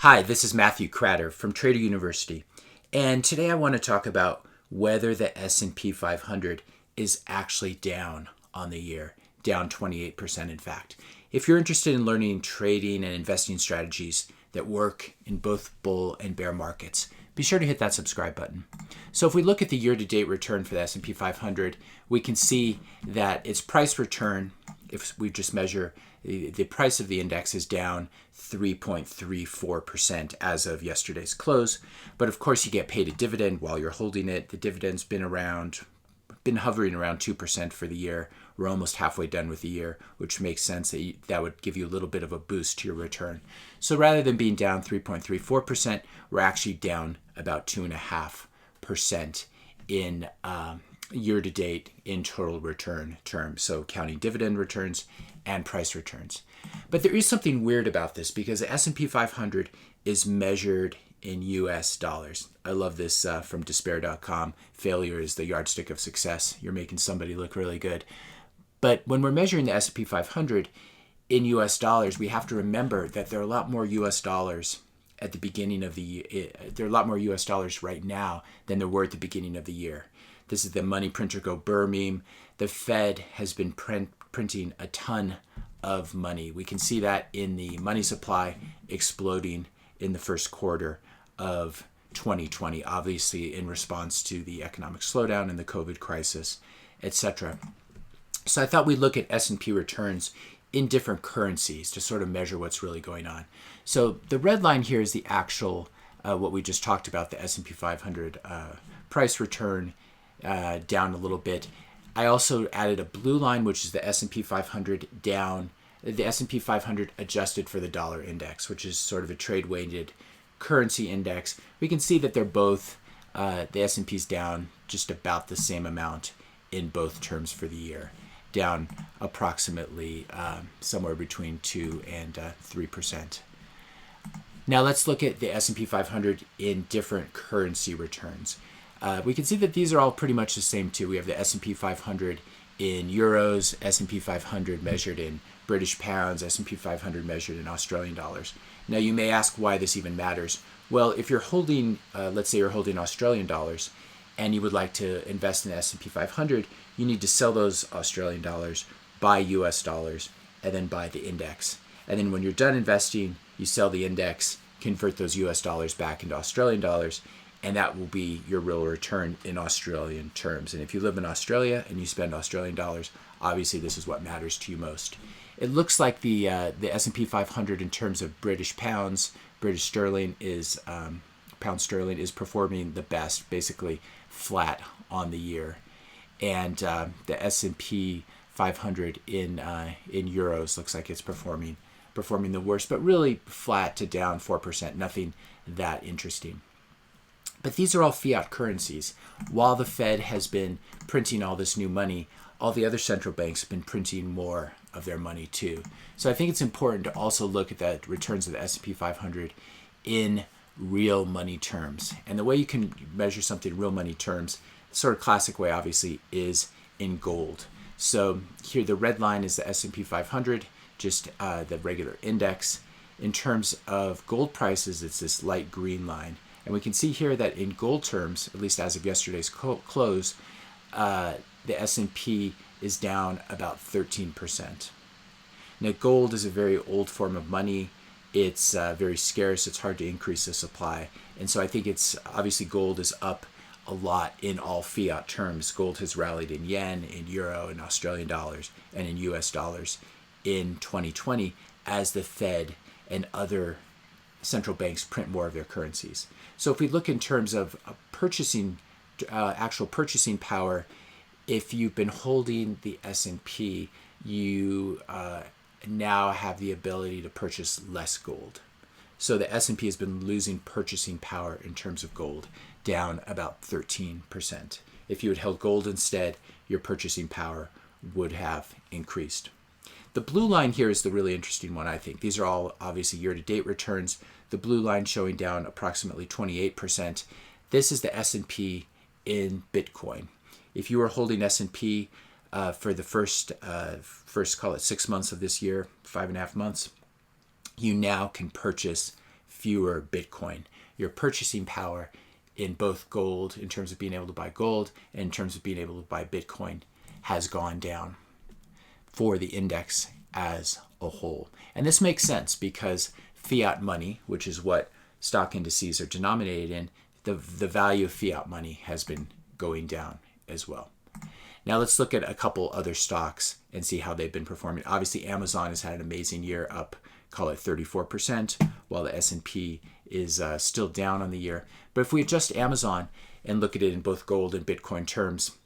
Hi, this is Matthew Cratter from Trader University, and today I want to talk about whether the S&P 500 is actually down on the year, down 28% in fact. If you're interested in learning trading and investing strategies that work in both bull and bear markets, be sure to hit that subscribe button. So if we look at the year-to-date return for the S&P 500, we can see that its price return, if we just measure the price of the index, is down 3.34% as of yesterday's close. But of course, you get paid a dividend while you're holding it. The dividend's been hovering around 2% for the year. We're almost halfway done with the year, which makes sense that would give you a little bit of a boost to your return. So rather than being down 3.34%, we're actually down about 2.5% in year-to-date in total return terms, so counting dividend returns and price returns. But there is something weird about this because the S&P 500 is measured in US dollars. I love this from despair.com. Failure is the yardstick of success. You're making somebody look really good. But when we're measuring the S&P 500 in US dollars, we have to remember that there are a lot more US dollars at the beginning of the year. There are a lot more US dollars right now than there were at the beginning of the year. This is the money printer go burr meme. The Fed has been printing a ton of money. We can see that in the money supply exploding in the first quarter of 2020, obviously in response to the economic slowdown and the COVID crisis, etc. So I thought we'd look at S&P returns in different currencies to sort of measure what's really going on. So the red line here is the actual, what we just talked about, the S&P 500 price return down a little bit. I also added a blue line, which is the S&P 500 down, the S&P 500 adjusted for the dollar index, which is sort of a trade-weighted currency index. We can see that they're both, the S&P's down just about the same amount in both terms for the year, down approximately somewhere between 2 and 3%. Now let's look at the S&P 500 in different currency returns. We can see that these are all pretty much the same too. We have the S&P 500 in euros, S&P 500 measured in British pounds, S&P 500 measured in Australian dollars. Now you may ask why this even matters. Well, if you're holding, let's say you're holding Australian dollars and you would like to invest in the S&P 500, you need to sell those Australian dollars, buy US dollars, and then buy the index. And then when you're done investing, you sell the index, convert those US dollars back into Australian dollars, and that will be your real return in Australian terms. And if you live in Australia and you spend Australian dollars, obviously this is what matters to you most. It looks like the S&P 500 in terms of British pounds, British sterling is pound sterling is performing the best, basically flat on the year, and the S&P 500 in euros looks like it's performing the worst, but really flat to down 4%. Nothing that interesting. But these are all fiat currencies. While the Fed has been printing all this new money, all the other central banks have been printing more of their money too. So I think it's important to also look at the returns of the S&P 500 in real money terms. And the way you can measure something in real money terms, the sort of classic way obviously, is in gold. So here the red line is the S&P 500, just the regular index. In terms of gold prices, it's this light green line. And we can see here that in gold terms, at least as of yesterday's close, the S&P is down about 13%. Now, gold is a very old form of money. It's very scarce. It's hard to increase the supply. And so I think it's obviously gold is up a lot in all fiat terms. Gold has rallied in yen, in euro, in Australian dollars, and in US dollars in 2020 as the Fed and other central banks print more of their currencies. So if we look in terms of purchasing, actual purchasing power, if you've been holding the S&P, you now have the ability to purchase less gold. So the S&P has been losing purchasing power in terms of gold, down about 13%. If you had held gold instead, your purchasing power would have increased. The blue line here is the really interesting one, I think. These are all obviously year-to-date returns. The blue line showing down approximately 28%. This is the S&P in Bitcoin. If you were holding S&P for the first call it 6 months of this year, 5.5 months, you now can purchase fewer Bitcoin. Your purchasing power in both gold, in terms of being able to buy gold, and in terms of being able to buy Bitcoin, has gone down for the index as a whole. And this makes sense because fiat money, which is what stock indices are denominated in, the value of fiat money has been going down as well. Now let's look at a couple other stocks and see how they've been performing. Obviously, Amazon has had an amazing year, up, call it 34%, while the S&P is still down on the year. But if we adjust Amazon and look at it in both gold and Bitcoin terms,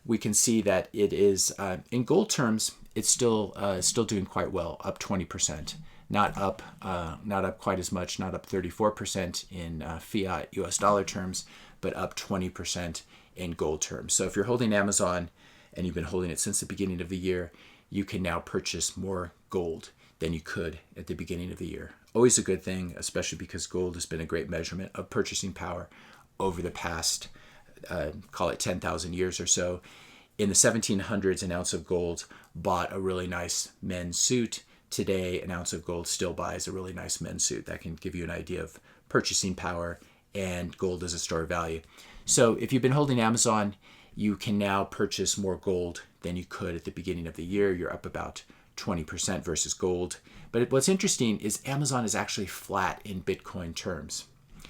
we can see that it is, in gold terms, it's still doing quite well, up 20%. Not up quite as much, not up 34% in fiat US dollar terms, but up 20% in gold terms. So if you're holding Amazon and you've been holding it since the beginning of the year, you can now purchase more gold than you could at the beginning of the year. Always a good thing, especially because gold has been a great measurement of purchasing power over the past, call it 10,000 years or so. In the 1700s, an ounce of gold bought a really nice men's suit. Today, an ounce of gold still buys a really nice men's suit. That can give you an idea of purchasing power and gold as a store of value. So if you've been holding Amazon, you can now purchase more gold than you could at the beginning of the year. You're up about 20% versus gold. But what's interesting is Amazon is actually flat in Bitcoin terms.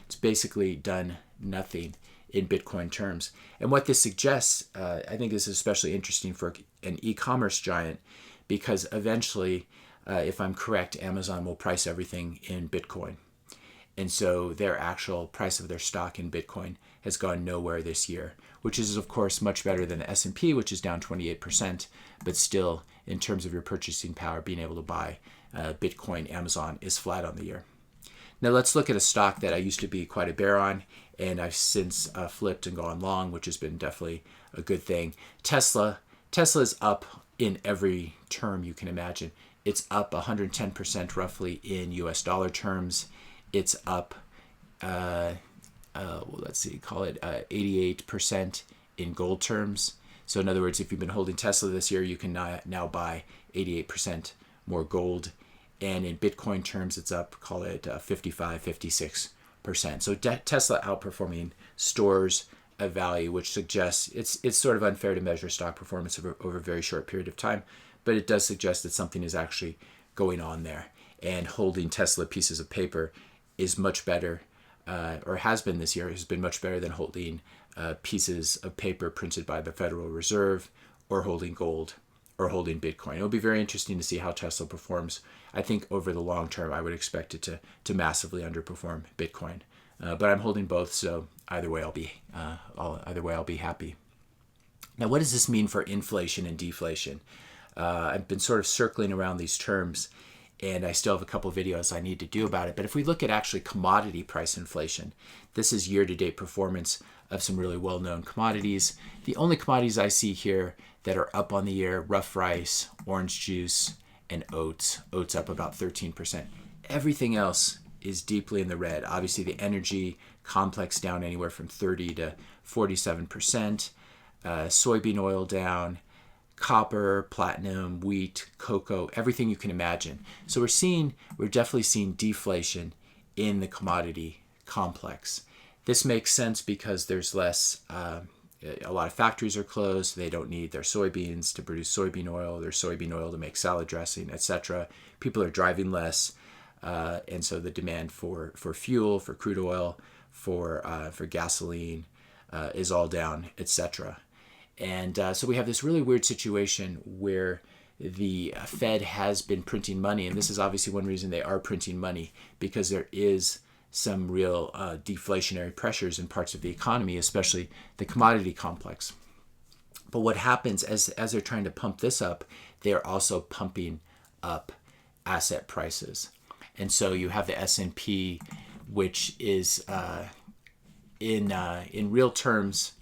It's basically done nothing in Bitcoin terms. And what this suggests, I think this is especially interesting for an e-commerce giant, because eventually, if I'm correct, Amazon will price everything in Bitcoin. And so their actual price of their stock in Bitcoin has gone nowhere this year, which is, of course, much better than the S&P, which is down 28%. But still, in terms of your purchasing power, being able to buy Bitcoin, Amazon is flat on the year. Now let's look at a stock that I used to be quite a bear on, and I've since flipped and gone long, which has been definitely a good thing. Tesla is up in every term you can imagine. It's up 110% roughly in US dollar terms. It's up, let's see, call it 88% in gold terms. So in other words, if you've been holding Tesla this year, you can now buy 88% more gold. And in Bitcoin terms, it's up, call it 55, 56%. So Tesla outperforming stores of value, which suggests it's sort of unfair to measure stock performance over a very short period of time, but it does suggest that something is actually going on there. And holding Tesla pieces of paper is much better, or has been this year, has been much better than holding pieces of paper printed by the Federal Reserve, or holding gold, or holding Bitcoin. It'll be very interesting to see how Tesla performs. I think over the long term, I would expect it to massively underperform Bitcoin. But I'm holding both, so either way I'll be happy. Now, what does this mean for inflation and deflation? I've been sort of circling around these terms, and I still have a couple of videos I need to do about it. But if we look at actually commodity price inflation, this is year-to-date performance of some really well-known commodities. The only commodities I see here that are up on the year: rough rice, orange juice, and oats. Oats up about 13%. Everything else is deeply in the red. Obviously, the energy complex down anywhere from 30 to 47%. Soybean oil down. Copper, platinum, wheat, cocoa, everything you can imagine. So we're definitely seeing deflation in the commodity complex. This makes sense because there's less, a lot of factories are closed. They don't need their soybeans to produce soybean oil, their soybean oil to make salad dressing, etc. People are driving less, and so the demand for fuel, for crude oil, for gasoline is all down, etc. And so we have this really weird situation where the Fed has been printing money, and this is obviously one reason they are printing money, because there is some real deflationary pressures in parts of the economy, especially the commodity complex. But what happens as they're trying to pump this up, they're also pumping up asset prices. And so you have the S&P, which is in real terms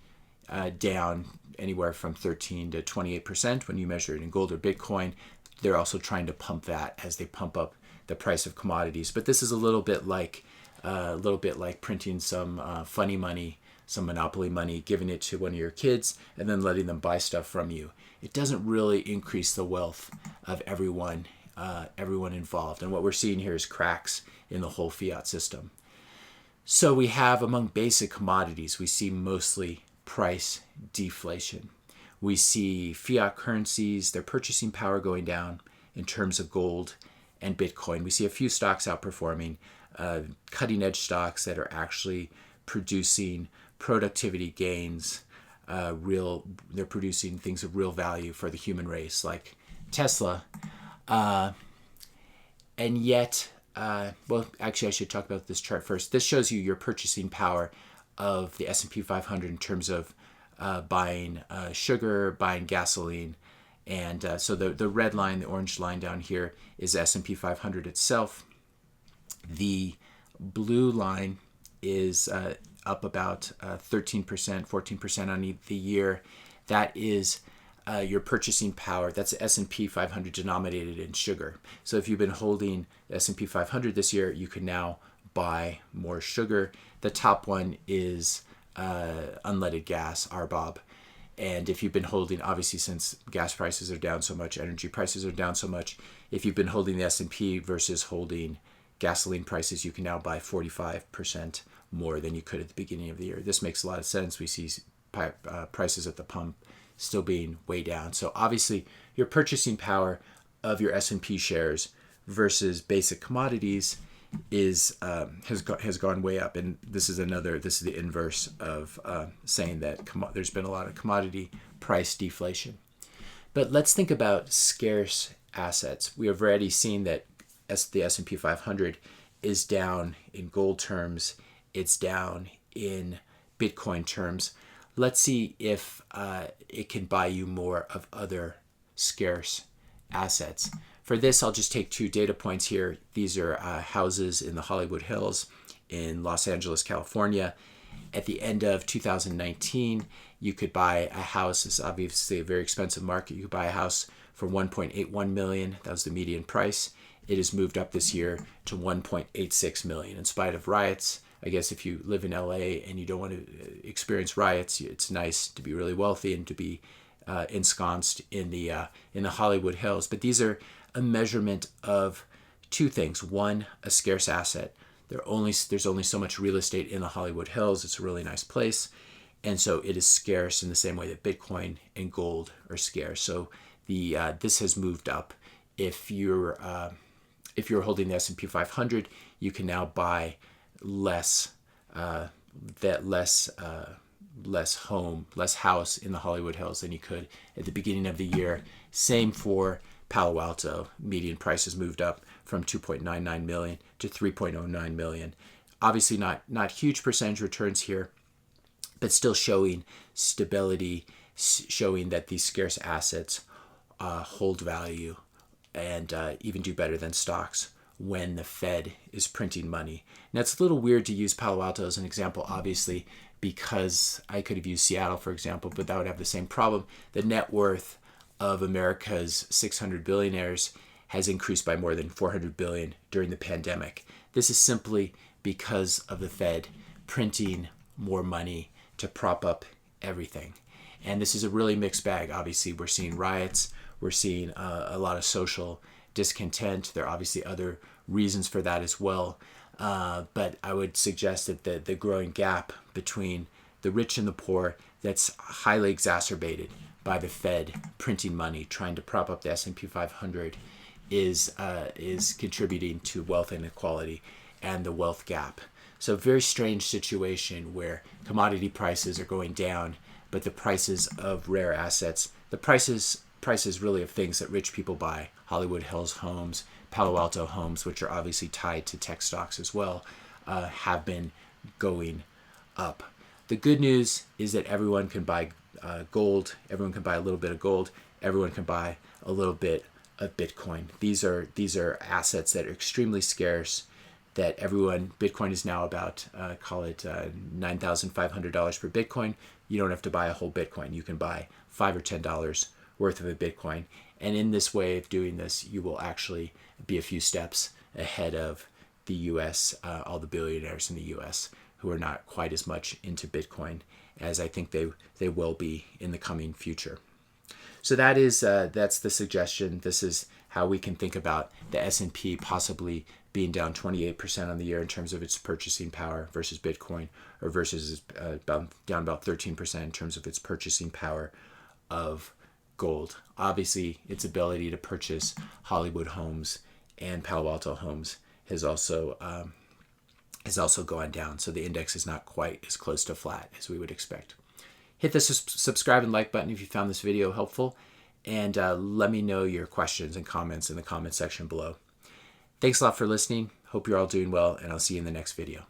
down anywhere from 13 to 28% when you measure it in gold or Bitcoin. They're also trying to pump that as they pump up the price of commodities. But this is a little bit like printing some funny money, some monopoly money, giving it to one of your kids, and then letting them buy stuff from you. It doesn't really increase the wealth of everyone everyone involved. And what we're seeing here is cracks in the whole fiat system. So we have, among basic commodities, we see mostly price deflation. We see fiat currencies, their purchasing power going down in terms of gold and Bitcoin. We see a few stocks outperforming, cutting edge stocks that are actually producing productivity gains. They're producing things of real value for the human race, like Tesla. And yet, well, actually, I should talk about this chart first. This shows you your purchasing power of the S&P 500 in terms of buying sugar, buying gasoline. And so the red line, the orange line down here is S&P 500 itself. The blue line is up about 13%, 14% on the year. That is your purchasing power. That's S&P 500 denominated in sugar. So if you've been holding S&P 500 this year, you can now buy more sugar. The top one is unleaded gas, RBOB. And if you've been holding, obviously since gas prices are down so much, energy prices are down so much, if you've been holding the S&P versus holding gasoline prices, you can now buy 45% more than you could at the beginning of the year. This makes a lot of sense. We see prices at the pump still being way down. So obviously your purchasing power of your S&P shares versus basic commodities is has gone way up, and this is the inverse of saying that there's been a lot of commodity price deflation. But let's think about scarce assets. We have already seen that the S&P 500 is down in gold terms. It's down in Bitcoin terms. Let's see if it can buy you more of other scarce assets. For this, I'll just take two data points here. These are houses in the Hollywood Hills in Los Angeles, California. At the end of 2019, you could buy a house. It's obviously a very expensive market. You could buy a house for $1.81 million. That was the median price. It has moved up this year to $1.86 million in spite of riots. I guess if you live in LA and you don't want to experience riots, it's nice to be really wealthy and to be ensconced in the Hollywood Hills. But these are a measurement of two things. One, a scarce asset. There's only so much real estate in the Hollywood Hills. It's a really nice place, and so it is scarce in the same way that Bitcoin and gold are scarce. So this has moved up. If you're holding the S&P 500, you can now buy less house in the Hollywood Hills than you could at the beginning of the year. Same for Palo Alto. Median price has moved up from 2.99 million to 3.09 million. Obviously not huge percentage returns here, but still showing stability, showing that these scarce assets hold value and even do better than stocks when the Fed is printing money. Now, it's a little weird to use Palo Alto as an example, obviously, because I could have used Seattle, for example, but that would have the same problem. The net worth of America's 600 billionaires has increased by more than 400 billion during the pandemic. This is simply because of the Fed printing more money to prop up everything. And this is a really mixed bag. Obviously, we're seeing riots. We're seeing a lot of social discontent. There are obviously other reasons for that as well. But I would suggest that the growing gap between the rich and the poor, that's highly exacerbated by the Fed printing money, trying to prop up the S&P 500, is contributing to wealth inequality and the wealth gap. So very strange situation where commodity prices are going down, but the prices of rare assets, the prices really of things that rich people buy, Hollywood Hills homes, Palo Alto homes, which are obviously tied to tech stocks as well, have been going up. The good news is that everyone can buy gold. Everyone can buy a little bit of gold. Everyone can buy a little bit of Bitcoin. These are assets that are extremely scarce. That Bitcoin is now about call it $9,500 per Bitcoin. You don't have to buy a whole Bitcoin. You can buy $5 or $10 worth of a Bitcoin. And in this way of doing this, you will actually be a few steps ahead of the U.S., all the billionaires in the U.S. who are not quite as much into Bitcoin as I think they will be in the coming future. So that's the suggestion. This is how we can think about the S&P possibly being down 28% on the year in terms of its purchasing power versus Bitcoin, or versus down about 13% in terms of its purchasing power of gold. Obviously, its ability to purchase Hollywood homes and Palo Alto homes has also gone down. So the index is not quite as close to flat as we would expect. Hit the subscribe and like button if you found this video helpful, and let me know your questions and comments in the comment section below. Thanks a lot for listening. Hope you're all doing well, and I'll see you in the next video.